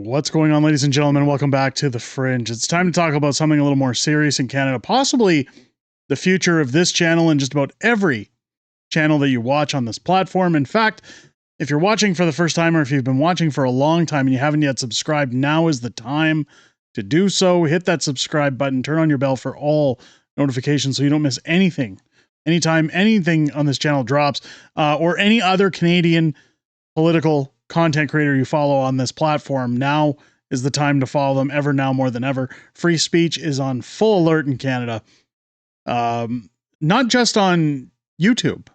What's going on, ladies and gentlemen? Welcome back to The Fringe. It's time to talk about something a little more serious in Canada, possibly the future of this channel and just about every channel that you watch on this platform. In fact, if you're watching for the first time or if you've been watching for a long time and you haven't yet subscribed, now is the time to do so. Hit that subscribe button, turn on your bell for all notifications so you don't miss anything. Anytime anything on this channel drops, or any other Canadian political content creator you follow on this platform, now is the time to follow them, ever now more than ever. Free speech is on full alert in Canada, not just on YouTube,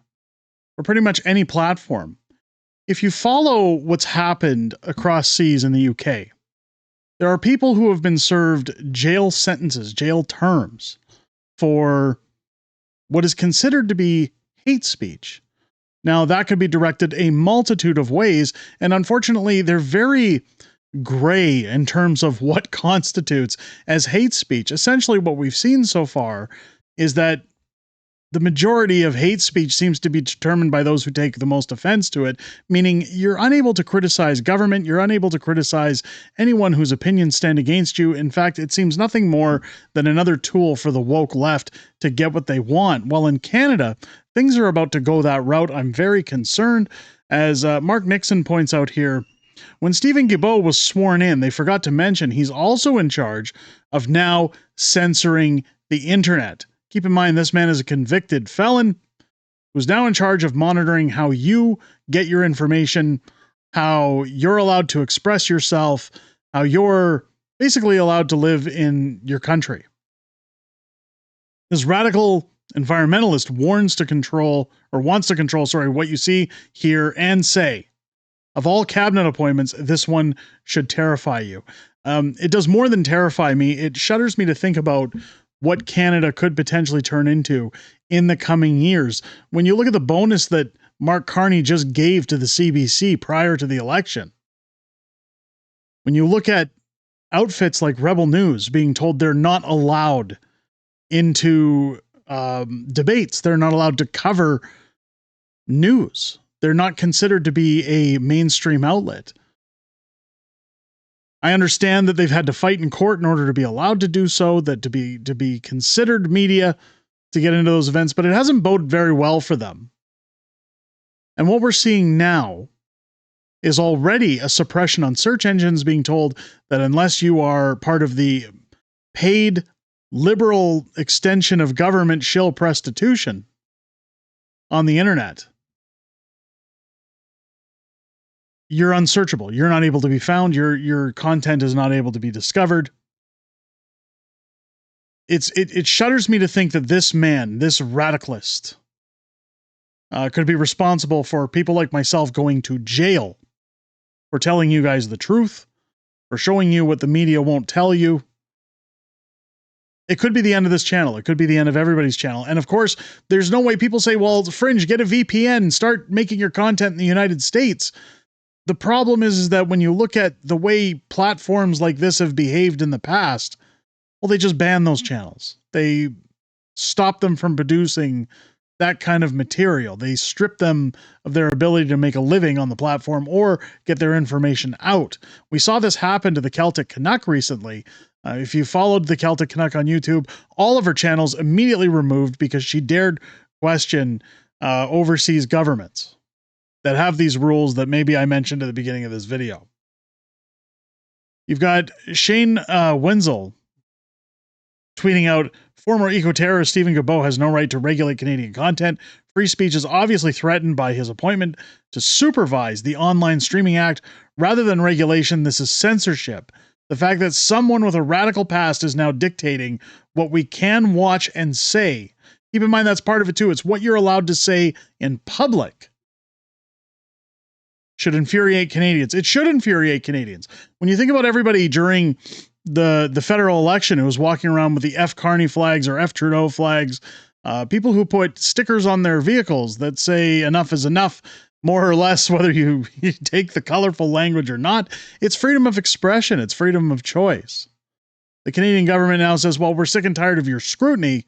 or pretty much any platform. If you follow what's happened across seas in the UK, there are people who have been served jail sentences, jail terms, for what is considered to be hate speech. Now, that could be directed a multitude of ways, and unfortunately, they're very gray in terms of what constitutes as hate speech. Essentially, what we've seen so far is that the majority of hate speech seems to be determined by those who take the most offense to it, meaning you're unable to criticize government, you're unable to criticize anyone whose opinions stand against you. In fact, it seems nothing more than another tool for the woke left to get what they want. Well, in Canada, things are about to go that route. I'm very concerned. As Mark Nixon points out here, when Stephen Guilbeault was sworn in, they forgot to mention he's also in charge of now censoring the internet. Keep in mind, this man is a convicted felon who's now in charge of monitoring how you get your information, how you're allowed to express yourself, how you're basically allowed to live in your country. This radical environmentalist wants to control, what you see, hear, and say. Of all cabinet appointments, this one should terrify you. It does more than terrify me. It shudders me to think about what Canada could potentially turn into in the coming years. When you look at the bonus that Mark Carney just gave to the CBC prior to the election, when you look at outfits like Rebel News being told they're not allowed into debates, they're not allowed to cover news, they're not considered to be a mainstream outlet. I understand that they've had to fight in court in order to be allowed to do so, that to be considered media to get into those events, but it hasn't boded very well for them. And what we're seeing now is already a suppression on search engines, being told that unless you are part of the paid liberal extension of government shill prostitution on the internet, you're unsearchable. You're not able to be found. Your content is not able to be discovered. It shudders me to think that this man, this radicalist, could be responsible for people like myself going to jail for telling you guys the truth, for showing you what the media won't tell you. It could be the end of this channel. It could be the end of everybody's channel. And of course, there's no way people say, well, Fringe, get a VPN, start making your content in the United States. The problem is that when you look at the way platforms like this have behaved in the past, well, they just ban those channels. They stop them from producing that kind of material. They strip them of their ability to make a living on the platform or get their information out. We saw this happen to the Celtic Canuck recently. If you followed the Celtic Canuck on YouTube, all of her channels immediately removed because she dared question overseas governments that have these rules that maybe I mentioned at the beginning of this video. You've got Shane Wenzel tweeting out, former eco-terrorist Stephen Guilbeault has no right to regulate Canadian content. Free speech is obviously threatened by his appointment to supervise the Online Streaming Act. Rather than regulation, this is censorship. The fact that someone with a radical past is now dictating what we can watch and say. Keep in mind that's part of it too. It's what you're allowed to say in public. Should infuriate Canadians. It should infuriate Canadians. When you think about everybody during the federal election who was walking around with the F Carney flags or F Trudeau flags, people who put stickers on their vehicles that say enough is enough, more or less, whether you take the colorful language or not, it's freedom of expression. It's freedom of choice. The Canadian government now says, well, we're sick and tired of your scrutiny,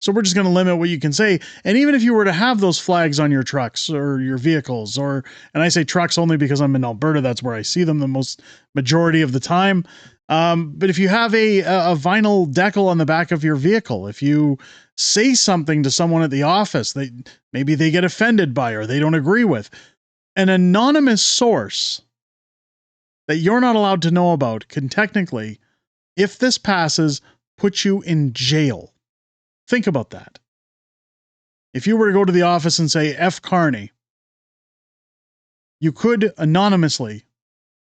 So we're just going to limit what you can say. And even if you were to have those flags on your trucks or your vehicles, and I say trucks only because I'm in Alberta, that's where I see them the most majority of the time. But if you have a vinyl decal on the back of your vehicle, if you say something to someone at the office that maybe they get offended by or they don't agree with, an anonymous source that you're not allowed to know about can technically, if this passes, put you in jail. Think about that. If you were to go to the office and say F. Carney, you could anonymously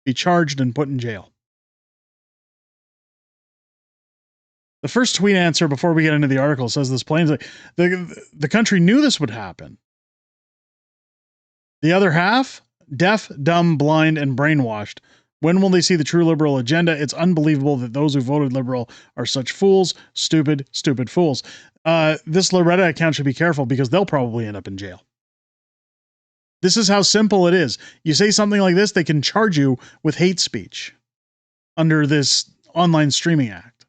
be charged and put in jail. The first tweet answer before we get into the article says this plainly. The country knew this would happen. The other half, deaf, dumb, blind, and brainwashed. When will they see the true liberal agenda? It's unbelievable that those who voted liberal are such fools, stupid fools. This Loretta account should be careful because they'll probably end up in jail. This is how simple it is. You say something like this, they can charge you with hate speech under this online streaming act.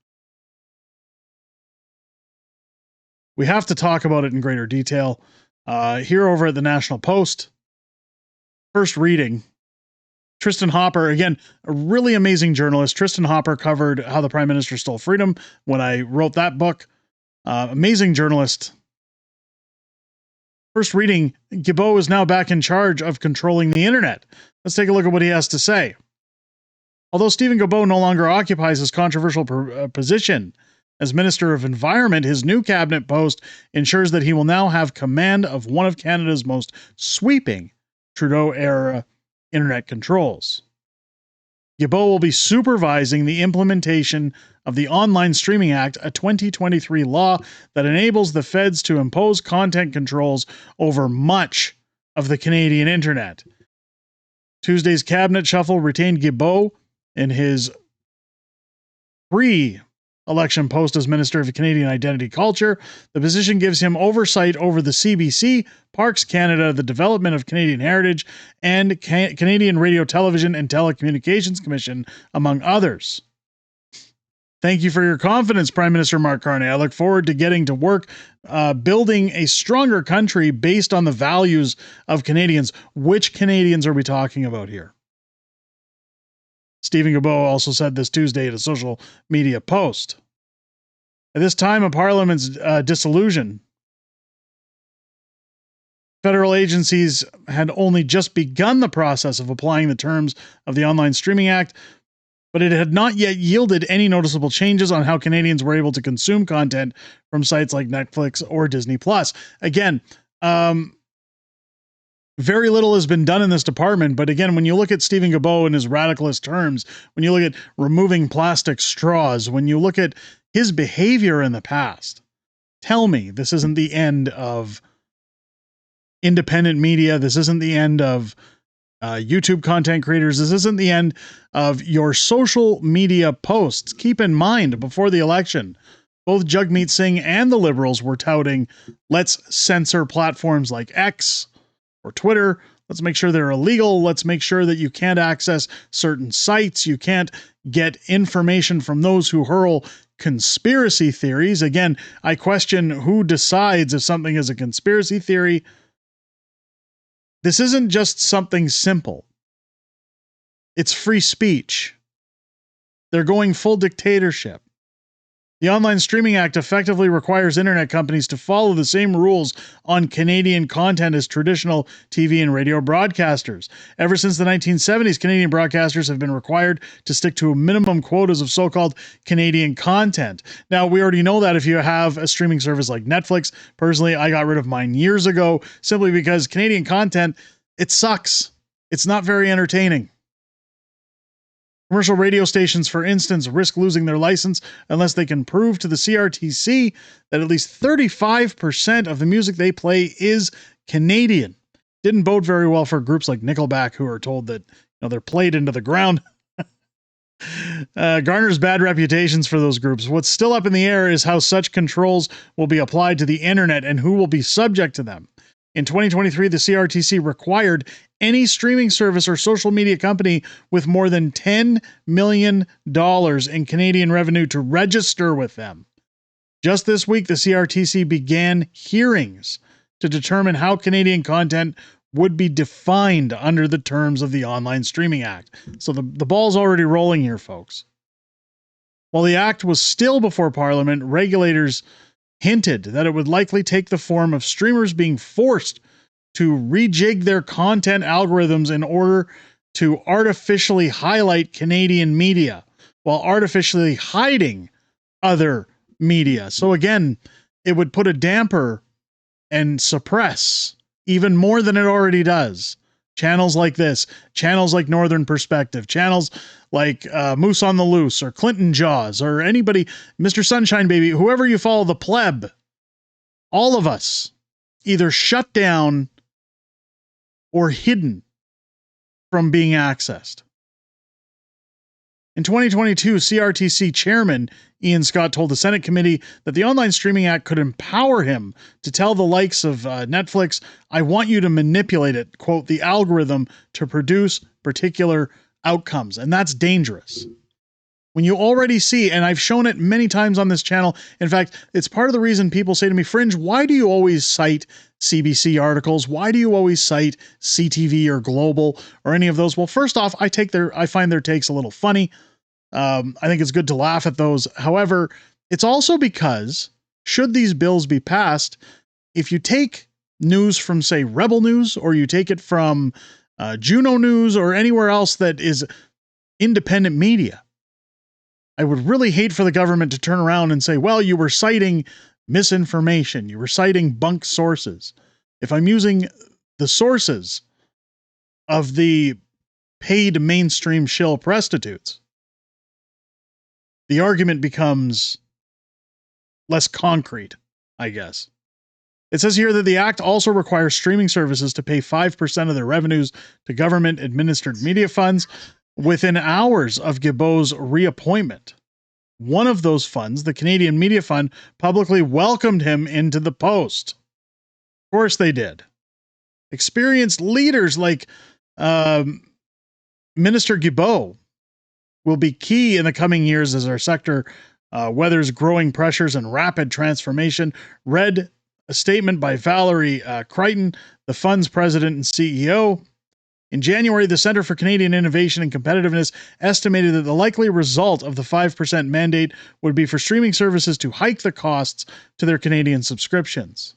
We have to talk about it in greater detail. Here over at the National Post, first reading, Tristan Hopper, again, a really amazing journalist. Tristan Hopper covered How the Prime Minister Stole Freedom when I wrote that book. Amazing journalist. First reading, Guilbeault is now back in charge of controlling the internet. Let's take a look at what he has to say. Although Stephen Guilbeault no longer occupies his controversial position as Minister of Environment, his new cabinet post ensures that he will now have command of one of Canada's most sweeping Trudeau-era internet controls. Guilbeault will be supervising the implementation of the Online Streaming Act, a 2023 law that enables the feds to impose content controls over much of the Canadian internet. Tuesday's cabinet shuffle retained Guilbeault in his pre-election post as Minister of Canadian Identity Culture. The position gives him oversight over the CBC, Parks Canada, the development of Canadian heritage, and Canadian Radio, Television, and Telecommunications Commission, among others. Thank you for your confidence, Prime Minister Mark Carney. I look forward to getting to work building a stronger country based on the values of Canadians. Which Canadians are we talking about here? Stephen Guilbeault also said this Tuesday at a social media post. At this time of Parliament's dissolution, federal agencies had only just begun the process of applying the terms of the Online Streaming Act, but it had not yet yielded any noticeable changes on how Canadians were able to consume content from sites like Netflix or Disney+. Again, very little has been done in this department, but again, when you look at Stephen Guilbeault in his radicalist terms, when you look at removing plastic straws, when you look at his behavior in the past, tell me this isn't the end of independent media. This isn't the end of YouTube content creators. This isn't the end of your social media posts. Keep in mind, before the election, both Jagmeet Singh and the Liberals were touting, let's censor platforms like X or Twitter. Let's make sure they're illegal. Let's make sure that you can't access certain sites. You can't get information from those who hurl conspiracy theories. Again, I question who decides if something is a conspiracy theory. This isn't just something simple. It's free speech. They're going full dictatorship. The Online Streaming Act effectively requires internet companies to follow the same rules on Canadian content as traditional TV and radio broadcasters. Ever since the 1970s, Canadian broadcasters have been required to stick to minimum quotas of so-called Canadian content. Now, we already know that if you have a streaming service like Netflix. Personally, I got rid of mine years ago simply because Canadian content, it sucks. It's not very entertaining. Commercial radio stations, for instance, risk losing their license unless they can prove to the CRTC that at least 35% of the music they play is Canadian. Didn't bode very well for groups like Nickelback, who are told that they're played into the ground. Garners bad reputations for those groups. What's still up in the air is how such controls will be applied to the internet and who will be subject to them. In 2023, the CRTC required any streaming service or social media company with more than $10 million in Canadian revenue to register with them. Just this week, the CRTC began hearings to determine how Canadian content would be defined under the terms of the Online Streaming Act. So the ball's already rolling here, folks. While the act was still before Parliament, regulators hinted that it would likely take the form of streamers being forced to rejig their content algorithms in order to artificially highlight Canadian media while artificially hiding other media. So again, it would put a damper and suppress even more than it already does channels like this, channels like Northern Perspective, channels like Moose on the Loose or Clinton Jaws or anybody, Mr. Sunshine Baby, whoever you follow, the pleb, all of us either shut down or hidden from being accessed. In 2022, CRTC Chairman Ian Scott told the Senate committee that the Online Streaming Act could empower him to tell the likes of Netflix, I want you to manipulate it, quote, the algorithm to produce particular outcomes. And that's dangerous. When you already see, and I've shown it many times on this channel, in fact, it's part of the reason people say to me, Fringe, why do you always cite CBC articles? Why do you always cite CTV or Global or any of those? Well, first off, I find their takes a little funny. I think it's good to laugh at those. However, it's also because should these bills be passed, if you take news from, say, Rebel News, or you take it from Juno News or anywhere else that is independent media, I would really hate for the government to turn around and say, well, you were citing misinformation. You were citing bunk sources. If I'm using the sources of the paid mainstream shill prostitutes, the argument becomes less concrete, I guess. It says here that the act also requires streaming services to pay 5% of their revenues to government-administered media funds within hours of Guilbeault's reappointment. One of those funds, the Canadian Media Fund, publicly welcomed him into the post. Of course they did. Experienced leaders like Minister Guilbeault will be key in the coming years as our sector weathers growing pressures and rapid transformation. Read a statement by Valerie Crichton, the fund's president and CEO. In January, the Centre for Canadian Innovation and Competitiveness estimated that the likely result of the 5% mandate would be for streaming services to hike the costs to their Canadian subscriptions.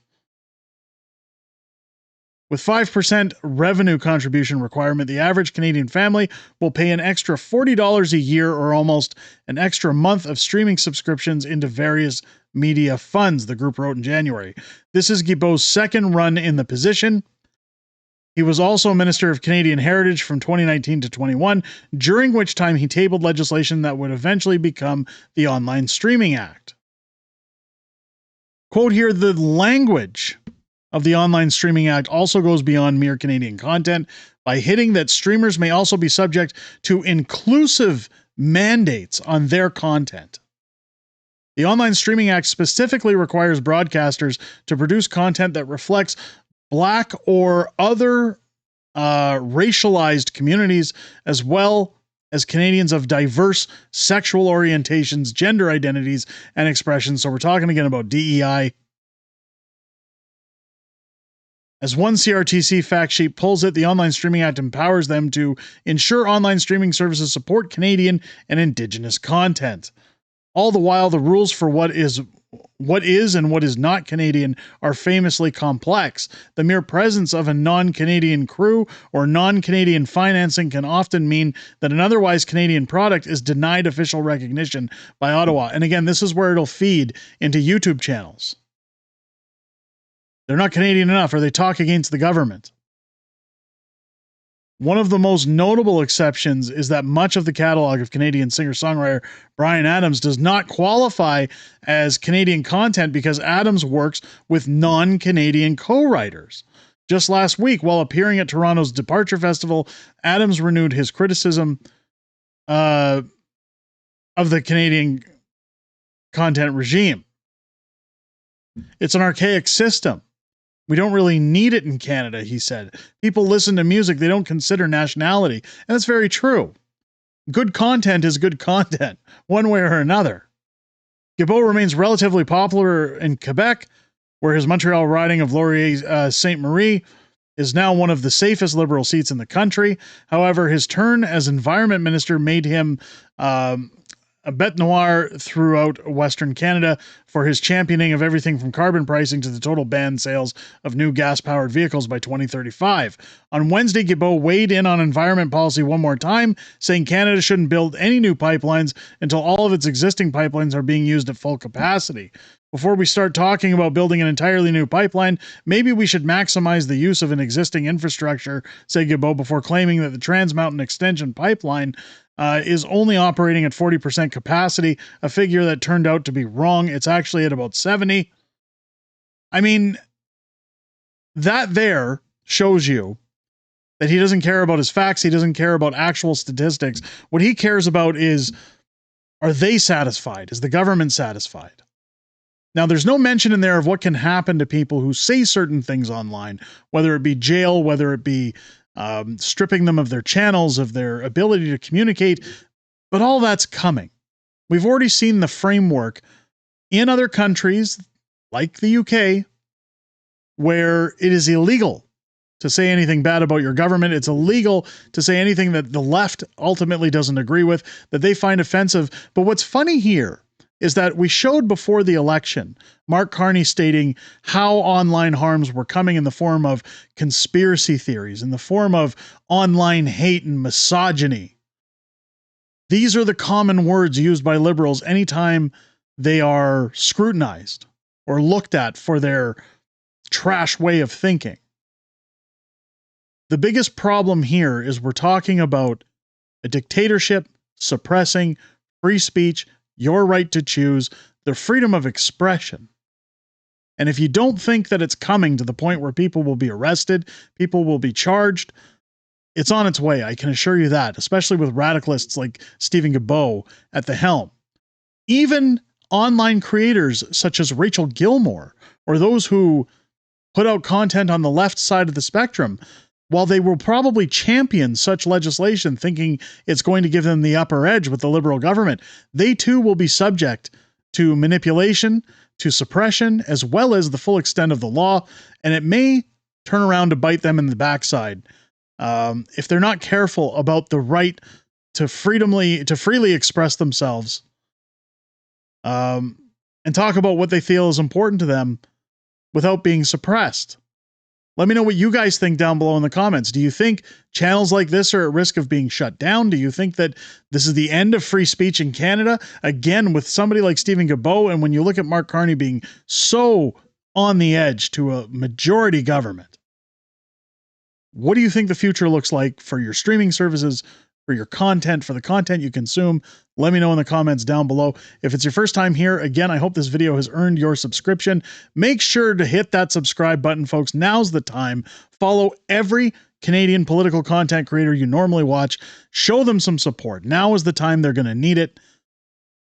With 5% revenue contribution requirement, the average Canadian family will pay an extra $40 a year or almost an extra month of streaming subscriptions into various media funds, the group wrote in January. This is Guilbeault's second run in the position. He was also Minister of Canadian Heritage from 2019 to 21, during which time he tabled legislation that would eventually become the Online Streaming Act. Quote here, the language of the Online Streaming Act also goes beyond mere Canadian content by hitting that streamers may also be subject to inclusive mandates on their content. The Online Streaming Act specifically requires broadcasters to produce content that reflects Black or other racialized communities, as well as Canadians of diverse sexual orientations, gender identities, and expressions. So we're talking again about DEI. As one CRTC fact sheet pulls it, the Online Streaming Act empowers them to ensure online streaming services support Canadian and Indigenous content. All the while, the rules for what is and what is not Canadian are famously complex. The mere presence of a non-Canadian crew or non-Canadian financing can often mean that an otherwise Canadian product is denied official recognition by Ottawa. And again, this is where it'll feed into YouTube channels. They're not Canadian enough, or they talk against the government. One of the most notable exceptions is that much of the catalog of Canadian singer-songwriter Bryan Adams does not qualify as Canadian content because Adams works with non-Canadian co-writers. Just last week, while appearing at Toronto's Departure Festival, Adams renewed his criticism of the Canadian content regime. It's an archaic system. We don't really need it in Canada, he said. People listen to music, they don't consider nationality. And that's very true. Good content is good content, one way or another. Guilbeault remains relatively popular in Quebec, where his Montreal riding of Laurier-Sainte-Marie is now one of the safest Liberal seats in the country. However, his turn as environment minister made him a bête noire throughout Western Canada for his championing of everything from carbon pricing to the total ban sales of new gas-powered vehicles by 2035. On Wednesday, Guilbeault weighed in on environment policy one more time, saying Canada shouldn't build any new pipelines until all of its existing pipelines are being used at full capacity. Before we start talking about building an entirely new pipeline, maybe we should maximize the use of an existing infrastructure, said Guilbeault, before claiming that the Trans Mountain Extension pipeline is only operating at 40% capacity, a figure that turned out to be wrong. It's actually at about 70. I mean, that there shows you that he doesn't care about his facts. He doesn't care about actual statistics. What he cares about is, are they satisfied? Is the government satisfied? Now, there's no mention in there of what can happen to people who say certain things online, whether it be jail, whether it be stripping them of their channels, of their ability to communicate, but all that's coming. We've already seen the framework in other countries, like the UK, where it is illegal to say anything bad about your government. It's illegal to say anything that the left ultimately doesn't agree with, that they find offensive. But what's funny here is that we showed before the election Mark Carney stating how online harms were coming in the form of conspiracy theories, in the form of online hate and misogyny. These are the common words used by liberals anytime they are scrutinized or looked at for their trash way of thinking. The biggest problem here is we're talking about a dictatorship suppressing free speech, your right to choose, the freedom of expression. And if you don't think that it's coming to the point where people will be arrested, people will be charged, it's on its way. I can assure you that, especially with radicalists like Stephen Guilbeault at the helm. Even online creators such as Rachel Gilmore, or those who put out content on the left side of the spectrum, while they will probably champion such legislation thinking it's going to give them the upper edge with the Liberal government, they too will be subject to manipulation, to suppression, as well as the full extent of the law, and it may turn around to bite them in the backside if they're not careful about the right to freely express themselves and talk about what they feel is important to them without being suppressed. Let me know what you guys think down below in the comments. Do you think channels like this are at risk of being shut down? Do you think that this is the end of free speech in Canada? Again, with somebody like Stephen Guilbeault, and when you look at Mark Carney being so on the edge to a majority government, what do you think the future looks like for your streaming services, for your content, for the content you consume? Let me know in the comments down below. If it's your first time here, again, I hope this video has earned your subscription. Make sure to hit that subscribe button, folks. Now's the time. Follow every Canadian political content creator you normally watch. Show them some support. Now is the time they're going to need it.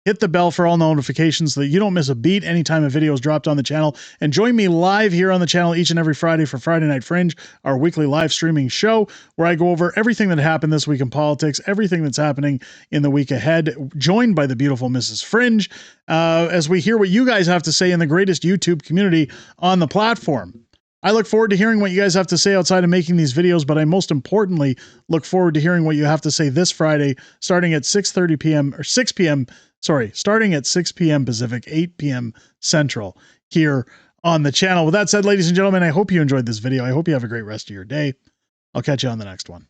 Hit the bell for all notifications so that you don't miss a beat anytime a video is dropped on the channel. And join me live here on the channel each and every Friday for Friday Night Fringe, our weekly live streaming show, where I go over everything that happened this week in politics, everything that's happening in the week ahead, joined by the beautiful Mrs. Fringe, as we hear what you guys have to say in the greatest YouTube community on the platform. I look forward to hearing what you guys have to say outside of making these videos, but I most importantly look forward to hearing what you have to say this Friday, starting at 6:30 p.m. or 6 p.m. Starting at 6 p.m. Pacific, 8 p.m. Central here on the channel. With that said, ladies and gentlemen, I hope you enjoyed this video. I hope you have a great rest of your day. I'll catch you on the next one.